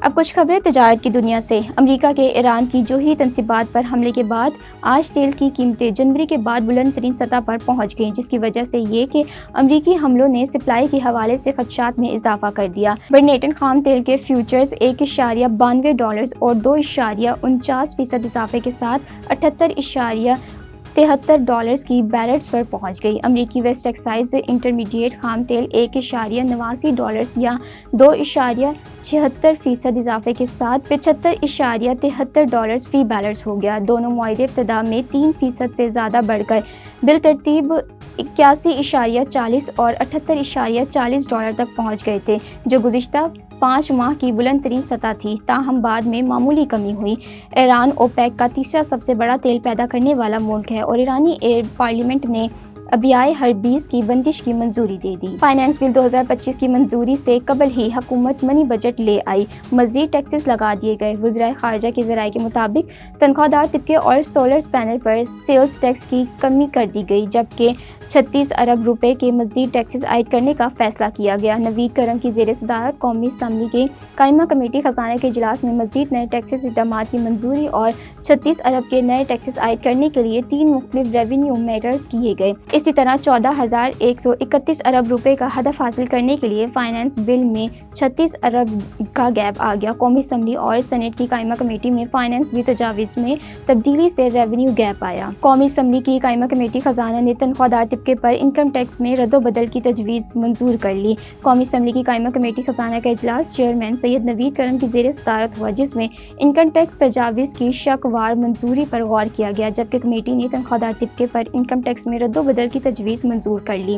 اب کچھ خبریں تجارت کی دنیا سے۔ امریکہ کے ایران کی جوہری تنصیبات پر حملے کے بعد آج تیل کی قیمتیں جنوری کے بعد بلند ترین سطح پر پہنچ گئیں، جس کی وجہ سے یہ کہ امریکی حملوں نے سپلائی کے حوالے سے خدشات میں اضافہ کر دیا۔ برلنٹن خام تیل کے فیوچرز $1.92 اور 2.49% اضافے کے ساتھ $78.73 کی بیرلز پر پہنچ گئی۔ امریکی ویسٹ ٹیکساس انٹرمیڈیٹ خام تیل $1.89 یا 2.76% اضافے کے ساتھ $75.73 فی بیرلز ہو گیا۔ دونوں معاہدے ابتدا میں 3% سے زیادہ بڑھ کر بالترتیب $81.40 اور $78.40 تک پہنچ گئے تھے، جو گزشتہ 5 ماہ کی بلند ترین سطح تھی۔ تاہم بعد میں معمولی کمی ہوئی۔ ایران اوپیک کا تیسرا سب سے بڑا تیل پیدا کرنے والا ملک ہے اور ایرانی پارلیمنٹ نے ابیائے ہربیز کی بندش کی منظوری دے دی۔ فائنانس بل 2025 کی منظوری سے قبل ہی حکومت منی بجٹ لے آئی، مزید ٹیکسز لگا دیے گئے۔ وزرائے خارجہ کے ذرائع کے مطابق تنخواہ دار طبقے اور سولر پینل پر سیلز ٹیکس کی کمی کر دی گئی، جبکہ 36 ارب روپے کے مزید ٹیکسز عائد کرنے کا فیصلہ کیا گیا۔ نوید کرم کی زیر صدارت قومی اسمبلی کی قائمہ کمیٹی خزانہ کے اجلاس میں مزید نئے ٹیکسز اقدامات کی منظوری اور 36 ارب کے نئے ٹیکسز عائد کرنے کے لیے 3 مختلف ریونیو میٹرز کیے گئے۔ اسی طرح 14,131 ارب روپے کا ہدف حاصل کرنے کے لیے فائنانس بل میں 36 ارب کا گیپ آ گیا۔ قومی اسمبلی اور سینیٹ کی قائمہ کمیٹی میں فائنانس بل تجاویز میں تبدیلی سے ریونیو گیپ آیا۔ قومی اسمبلی کی قائمہ کمیٹی خزانہ نے تنخواہ دار طبقے پر انکم ٹیکس میں رد و بدل کی تجویز منظور کر لی۔ قومی اسمبلی کی قائمہ کمیٹی خزانہ کا اجلاس چیئرمین سید نوید کرم کی زیر صدارت ہوا، جس میں انکم ٹیکس تجاویز کی شق وار منظوری پر غور کیا گیا، جبکہ کمیٹی نے تنخواہ دار طبقے پر انکم ٹیکس میں رد و بدل کی تجویز منظور کر لی۔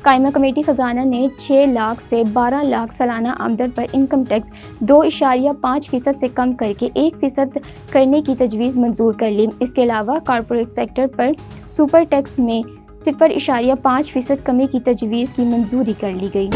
قائمہ کمیٹی خزانہ نے 6 لاکھ سے 12 لاکھ سالانہ آمدن پر انکم ٹیکس 2.5% سے کم کر کے 1% کرنے کی تجویز منظور کر لی۔ اس کے علاوہ کارپوریٹ سیکٹر پر سپر ٹیکس میں 0.5% کمی کی تجویز کی منظوری کر لی گئی۔